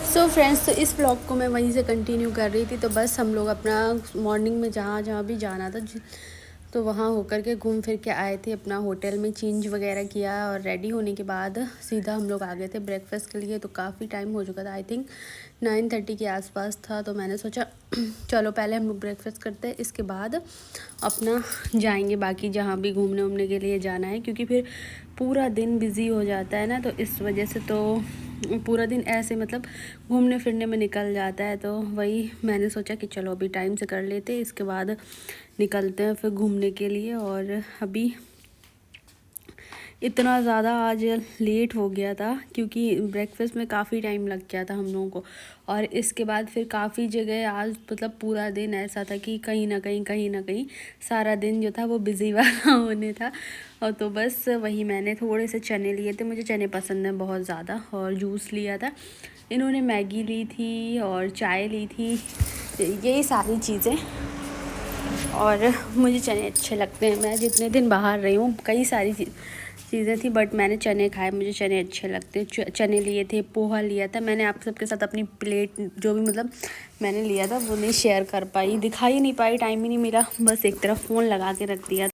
So friends, तो इस vlog को मैं वहीं से कंटिन्यू कर रही थी। तो बस हम लोग अपना मॉर्निंग में जहाँ जहाँ भी जाना था तो वहाँ होकर के घूम फिर के आए थे। अपना होटल में चेंज वगैरह किया और रेडी होने के बाद सीधा हम लोग आ गए थे ब्रेकफास्ट के लिए। तो काफ़ी टाइम हो चुका था, आई थिंक 9:30 के आसपास था। तो मैंने सोचा चलो पहले हम लोग ब्रेकफास्ट करते हैं, इसके बाद अपना जाएंगे बाकी जहाँ भी घूमने वूमने के लिए जाना है, क्योंकि फिर पूरा दिन बिज़ी हो जाता है ना। तो इस वजह से तो पूरा दिन ऐसे मतलब घूमने फिरने में निकल जाता है। तो वही मैंने सोचा कि चलो अभी टाइम से कर लेते हैं, इसके बाद निकलते हैं फिर घूमने के लिए। और अभी इतना ज़्यादा आज लेट हो गया था क्योंकि ब्रेकफास्ट में काफ़ी टाइम लग गया था हम लोगों को। और इसके बाद फिर काफ़ी जगह आज मतलब पूरा दिन ऐसा था कि कहीं ना कहीं सारा दिन जो था वो बिज़ी वाला होने था। और तो बस वही मैंने थोड़े से चने लिए थे, मुझे चने पसंद हैं बहुत ज़्यादा, और जूस लिया था। इन्होंने मैगी ली थी और चाय ली थी, यही सारी चीज़ें। और मुझे चने अच्छे लगते हैं, मैं जितने दिन बाहर रही हूँ कई सारी चीज़ें थी बट मैंने चने खाए, मुझे चने अच्छे लगते हैं। चने लिए थे, पोहा लिया था। मैंने आप सबके साथ अपनी प्लेट जो भी मतलब मैंने लिया था वो नहीं शेयर कर पाई, दिखा ही नहीं पाई, टाइम ही नहीं मिला, बस एक तरफ फ़ोन लगा के रख दिया।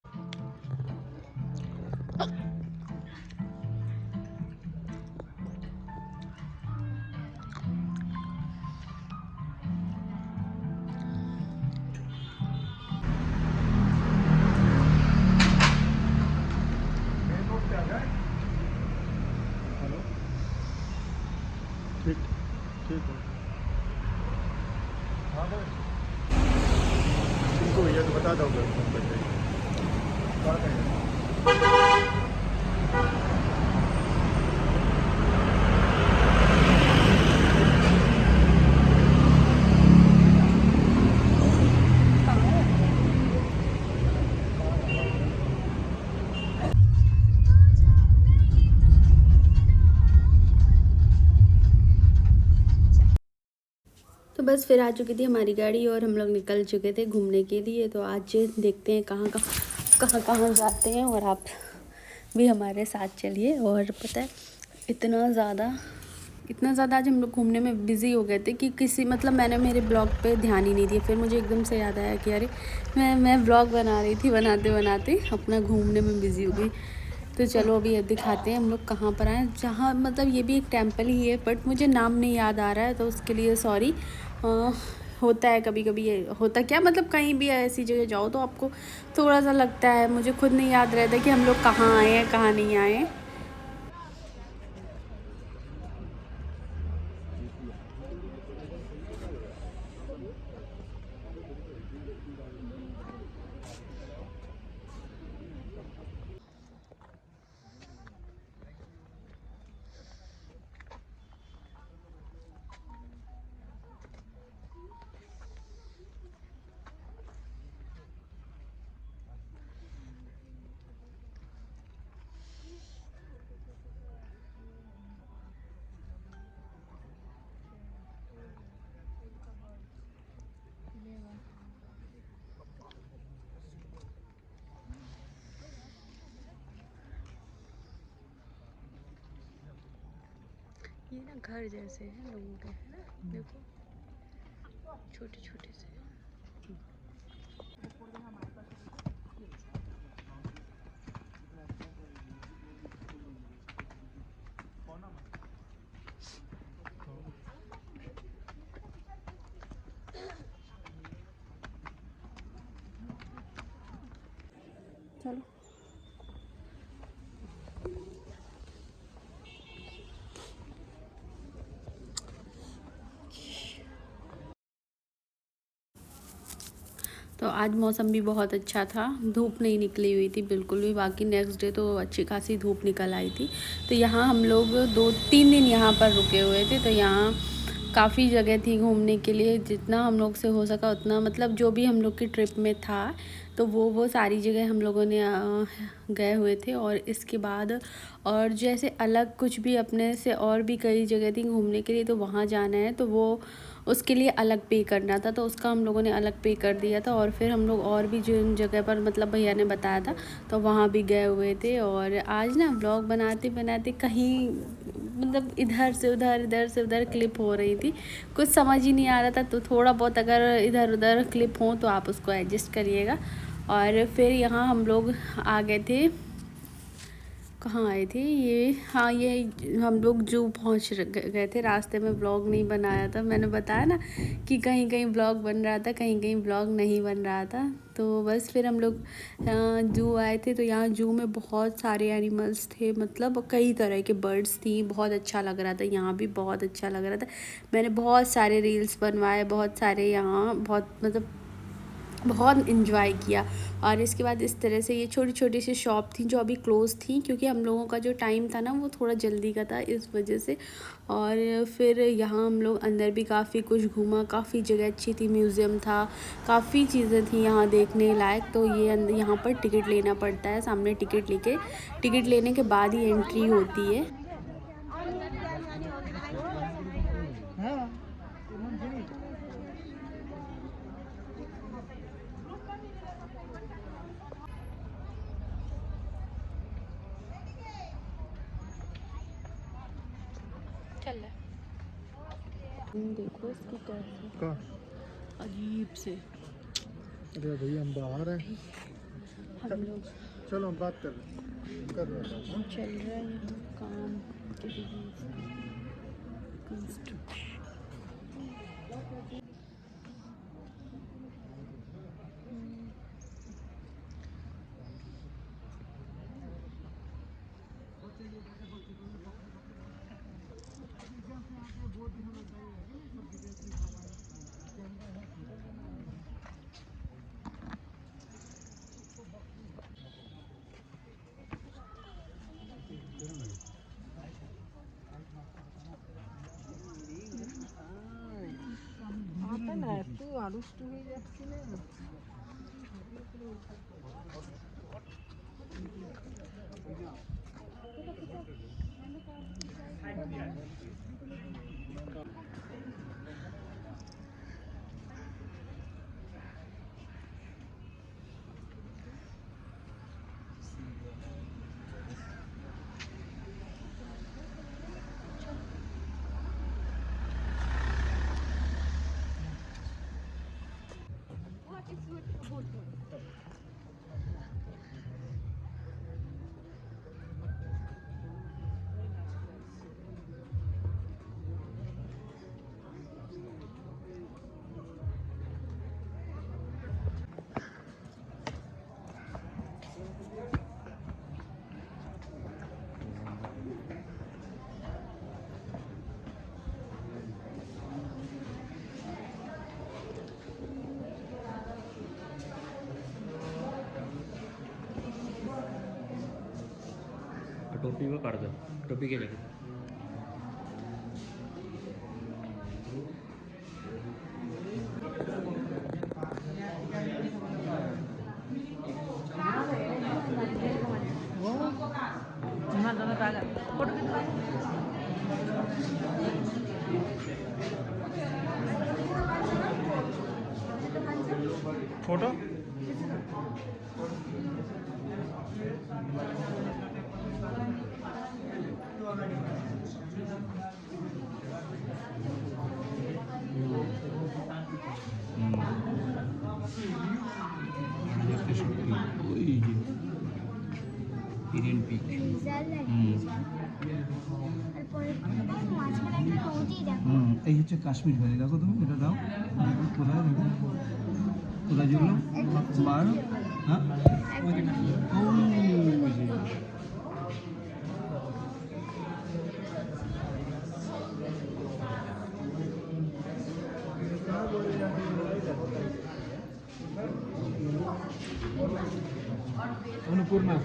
ठीक ठीक है। हाँ भाई, तुमको भैया तो बता दोगे फोन करके। क्या कहेंगे? तो बस फिर आ चुकी थी हमारी गाड़ी और हम लोग निकल चुके थे घूमने के लिए। तो आज देखते हैं कहाँ जाते हैं, और आप भी हमारे साथ चलिए। और पता है इतना ज़्यादा आज हम लोग घूमने में बिज़ी हो गए थे कि किसी मतलब मैंने मेरे ब्लॉग पे ध्यान ही नहीं दिया। फिर मुझे एकदम से याद आया कि अरे मैं ब्लॉग बना रही थी, बनाते बनाते अपना घूमने में बिज़ी हो गई। तो चलो अभी दिखाते हैं हम लोग कहाँ पर आए, जहाँ मतलब ये भी एक टेंपल ही है बट मुझे नाम नहीं याद आ रहा है, तो उसके लिए सॉरी। होता है कभी कभी, ये होता क्या मतलब कहीं भी ऐसी जगह जाओ तो आपको थोड़ा सा लगता है, मुझे खुद नहीं याद रहता कि हम लोग कहाँ आए हैं कहाँ नहीं आए हैं। ये ना घर जैसे हैं लोगों के, है ना, देखो छोटे छोटे से। चलो तो आज मौसम भी बहुत अच्छा था, धूप नहीं निकली हुई थी बिल्कुल भी। बाकी नेक्स्ट डे तो अच्छी खासी धूप निकल आई थी। तो यहाँ हम लोग 2-3 दिन यहाँ पर रुके हुए थे। तो यहाँ काफ़ी जगह थी घूमने के लिए, जितना हम लोग से हो सका उतना मतलब जो भी हम लोग की ट्रिप में था तो वो सारी जगह हम लोगों ने गए हुए थे। और इसके बाद और जैसे अलग कुछ भी अपने से और भी कई जगह थी घूमने के लिए, तो वहाँ जाना है तो वो उसके लिए अलग पे करना था, तो उसका हम लोगों ने अलग पे कर दिया था। और फिर हम लोग और भी जिन जगह पर मतलब भैया ने बताया था तो वहाँ भी गए हुए थे। और आज ना व्लॉग बनाते बनाते कहीं मतलब इधर से उधर क्लिप हो रही थी, कुछ समझ ही नहीं आ रहा था। तो थोड़ा बहुत अगर इधर उधर क्लिप हो तो आप उसको एडजस्ट करिएगा। और फिर यहाँ हम लोग आ गए थे, कहाँ आए थे ये, हाँ ये हम लोग जू पहुँच गए थे। रास्ते में व्लॉग नहीं बनाया था, मैंने बताया ना कि कहीं कहीं व्लॉग बन रहा था, कहीं कहीं व्लॉग नहीं बन रहा था। तो बस फिर हम लोग जू आए थे। तो यहाँ जू में बहुत सारे एनिमल्स थे, मतलब कई तरह के बर्ड्स थी, बहुत अच्छा लग रहा था। यहाँ भी बहुत अच्छा लग रहा था। मैंने बहुत सारे रील्स बनवाए, बहुत सारे यहाँ बहुत मतलब बहुत इन्जॉय किया। और इसके बाद इस तरह से ये छोटी छोटी सी शॉप थी जो अभी क्लोज़ थी, क्योंकि हम लोगों का जो टाइम था ना वो थोड़ा जल्दी का था इस वजह से। और फिर यहाँ हम लोग अंदर भी काफ़ी कुछ घूमा, काफ़ी जगह अच्छी थी, म्यूज़ियम था, काफ़ी चीज़ें थी यहाँ देखने लायक। तो ये यहाँ पर टिकट लेना पड़ता है, सामने टिकट लेने के बाद ही एंट्री होती है। चल देखो इसकी कैसे अजीब से। अरे भैया हम बाहर हैं, हम लोग चलो हम बात कर रहे हैं। चल रहा है यहाँ काम किसी चीज़ का, कंस्ट्रक्शन। একটু আড়ষ্ট হয়ে যাচ্ছিলে। टोपी को काट दो, टोपी के जगह फोटो এই হচ্ছে কাশ্মীর ভ্যালি, দেখো তুমি এটা দাও, দেখো কোথায়, দেখো কোথায় যেগুলো বার, হ্যাঁ अन्नपूर्णा।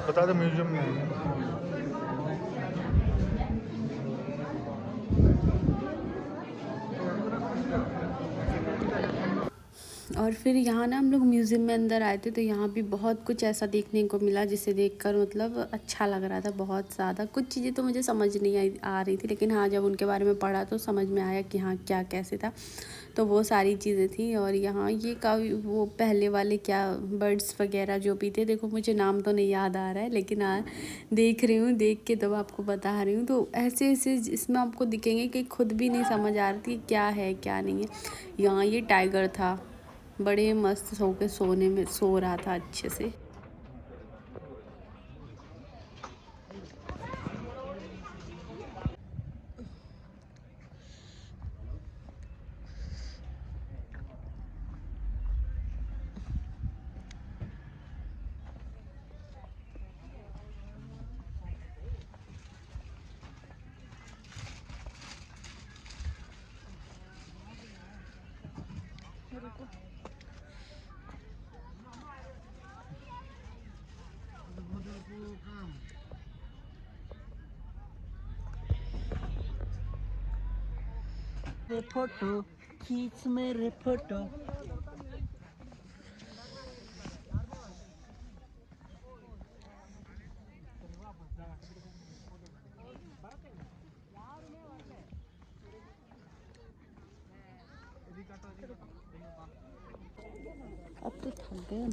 बता दो म्यूजियम में है। और फिर यहाँ ना हम लोग म्यूज़ियम में अंदर आए थे, तो यहाँ भी बहुत कुछ ऐसा देखने को मिला जिसे देखकर मतलब अच्छा लग रहा था बहुत ज़्यादा। कुछ चीज़ें तो मुझे समझ नहीं आ रही थी, लेकिन हाँ जब उनके बारे में पढ़ा तो समझ में आया कि हाँ क्या कैसे था। तो वो सारी चीज़ें थी। और यहाँ ये काफ़ी वो पहले वाले क्या बर्ड्स वगैरह जो भी थे, देखो मुझे नाम तो नहीं याद आ रहा है, लेकिन हाँ देख रही हूँ, देख के तब आपको बता रही हूँ। तो ऐसे ऐसे इसमें आपको दिखेंगे कि खुद भी नहीं समझ आ रही थी क्या है क्या नहीं है। यहाँ ये टाइगर था, बड़े मस्त सो के सोने में सो रहा था अच्छे से। फोटो खींच मेरे फोटो। अब तो थक गए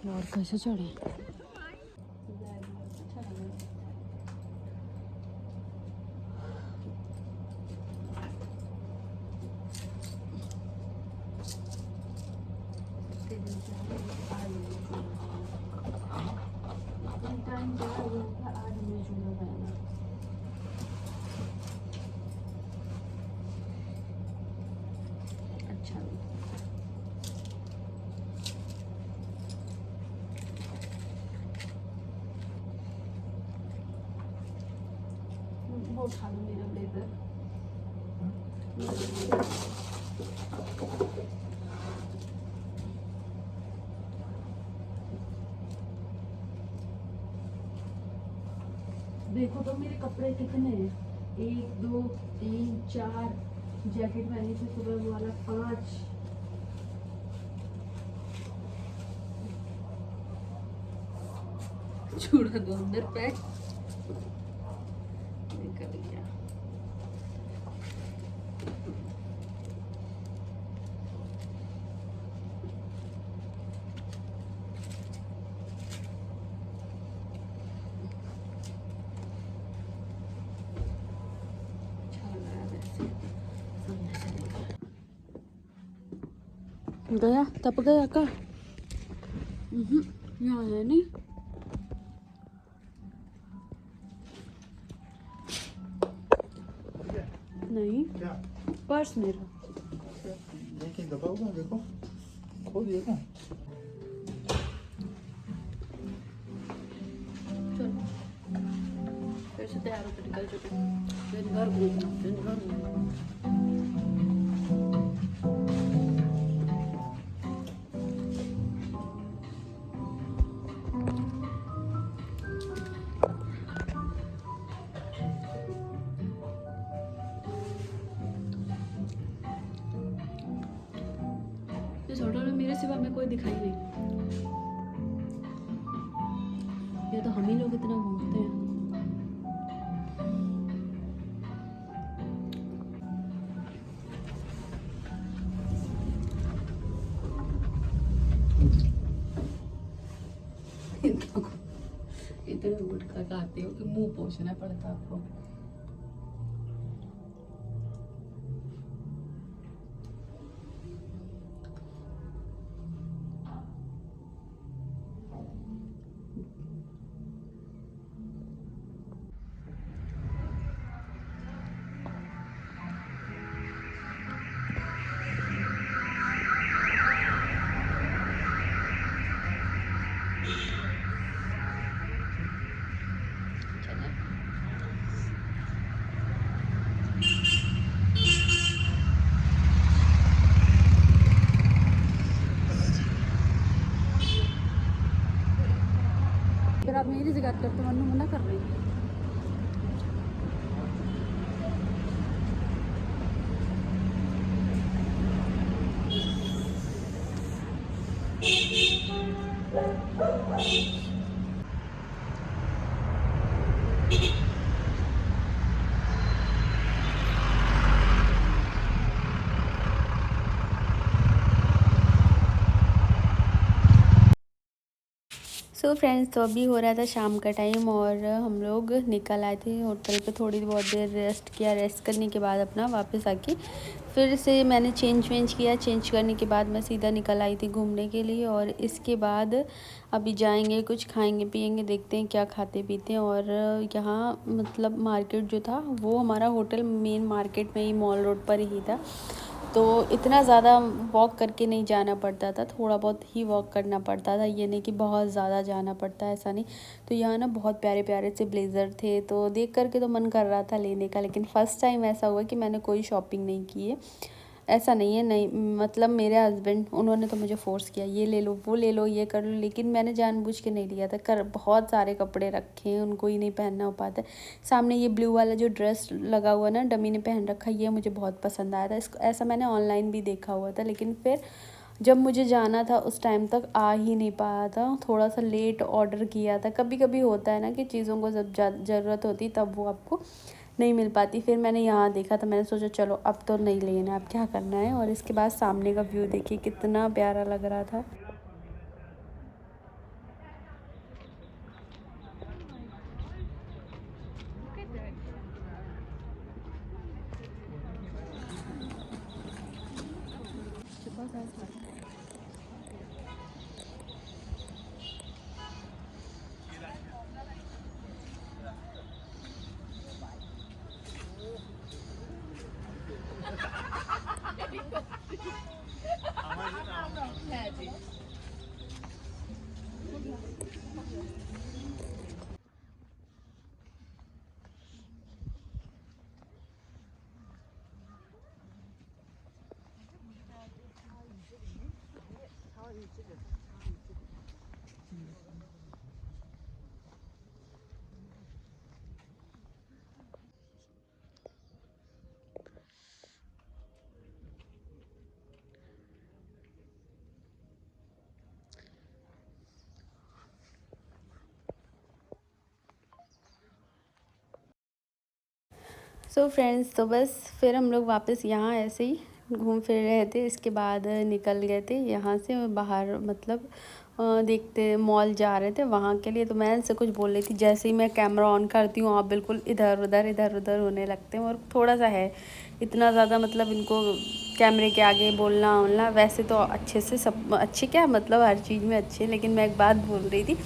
और कैसे चढ़े। अच्छा वो उठा लो मेरा ब्लेजर। देखो तो मेरे कपड़े कितने हैं, 1 2 3 4 जैकेट पहनी थी सुबह वाला 5। छुड़ा दो अंदर पैक निकल गया। गया तब गया का यहाँ है नहीं। नहीं क्या पर्स मेरा देखिए दबाओ देखो खोल दिए क्या। चलो फिर से तैयार होकर निकल चुके हैं। दिन भर घूमना दिन भर घूमना। सिवा हमें कोई दिखाई नहीं। ये तो हम ही लोग इतना घूमते हैं। इतना गुटखा खाते हो कि मुंह पोंछना पड़ता आपको। फिर आप मेरी शिकायत करते हो, मना कर रही हैं। सो फ्रेंड्स, तो अभी हो रहा था शाम का टाइम और हम लोग निकल आए थे होटल पे। थोड़ी बहुत देर रेस्ट किया। रेस्ट करने के बाद अपना वापस आके फिर से मैंने चेंज किया। चेंज करने के बाद मैं सीधा निकल आई थी घूमने के लिए। और इसके बाद अभी जाएंगे, कुछ खाएंगे पिएंगे, देखते हैं क्या खाते पीते हैं। और यहाँ मतलब मार्केट जो था वो हमारा होटल मेन मार्केट में ही, मॉल रोड पर ही था। तो इतना ज़्यादा वॉक करके नहीं जाना पड़ता था, थोड़ा बहुत ही वॉक करना पड़ता था। ये नहीं कि बहुत ज़्यादा जाना पड़ता है, ऐसा नहीं। तो यहाँ ना बहुत प्यारे प्यारे से ब्लेज़र थे, तो देख करके तो मन कर रहा था लेने का। लेकिन फ़र्स्ट टाइम ऐसा हुआ कि मैंने कोई शॉपिंग नहीं की है। ऐसा नहीं है, नहीं मतलब मेरे हस्बैंड उन्होंने तो मुझे फ़ोर्स किया, ये ले लो, वो ले लो, ये कर लो। लेकिन मैंने जानबूझ के नहीं लिया था। बहुत सारे कपड़े रखे हैं, उनको ही नहीं पहनना हो पाता है। सामने ये ब्लू वाला जो ड्रेस लगा हुआ ना, डमी ने पहन रखा, ये मुझे बहुत पसंद आया था। इसको ऐसा मैंने ऑनलाइन भी देखा हुआ था, लेकिन फिर जब मुझे जाना था उस टाइम तक आ ही नहीं पाया था। थोड़ा सा लेट ऑर्डर किया था। कभी कभी होता है ना कि चीज़ों को जब ज़रूरत होती तब वो आपको नहीं मिल पाती। फिर मैंने यहाँ देखा तो मैंने सोचा चलो अब तो नहीं लेना, अब क्या करना है। और इसके बाद सामने का व्यू देखिए कितना प्यारा लग रहा था। सो फ्रेंड्स, तो बस फिर हम लोग वापस यहाँ ऐसे ही घूम फिर रहे थे। इसके बाद निकल गए थे यहाँ से बाहर, मतलब देखते मॉल जा रहे थे वहाँ के लिए। तो मैं इनसे कुछ बोल रही थी, जैसे ही मैं कैमरा ऑन करती हूँ आप बिल्कुल इधर उधर होने लगते हैं। और थोड़ा सा है, इतना ज़्यादा मतलब इनको कैमरे के आगे बोलना। वैसे तो अच्छे से सब अच्छे, क्या मतलब हर चीज़ में अच्छे। लेकिन मैं एक बात बोल रही थी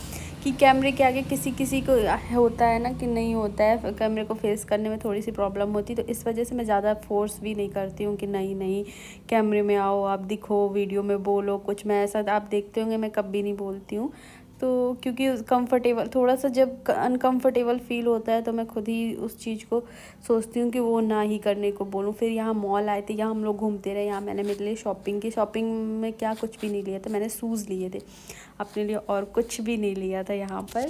कि कैमरे के आगे किसी को होता है ना कि नहीं होता है, कैमरे को फेस करने में थोड़ी सी प्रॉब्लम होती है। तो इस वजह से मैं ज़्यादा फोर्स भी नहीं करती हूँ कि नहीं कैमरे में आओ, आप दिखो, वीडियो में बोलो कुछ। मैं ऐसा आप देखते होंगे मैं कभी नहीं बोलती हूँ। तो क्योंकि कंफर्टेबल, थोड़ा सा जब अनकंफर्टेबल फील होता है तो मैं खुद ही उस चीज़ को सोचती हूँ कि वो ना ही करने को बोलूँ। फिर यहाँ मॉल आए थे, यहाँ हम लोग घूमते रहे। यहाँ मैंने मेरे लिए शॉपिंग की। शॉपिंग में क्या कुछ भी नहीं लिया था, मैंने शूज़ लिए थे अपने लिए और कुछ भी नहीं लिया था यहाँ पर।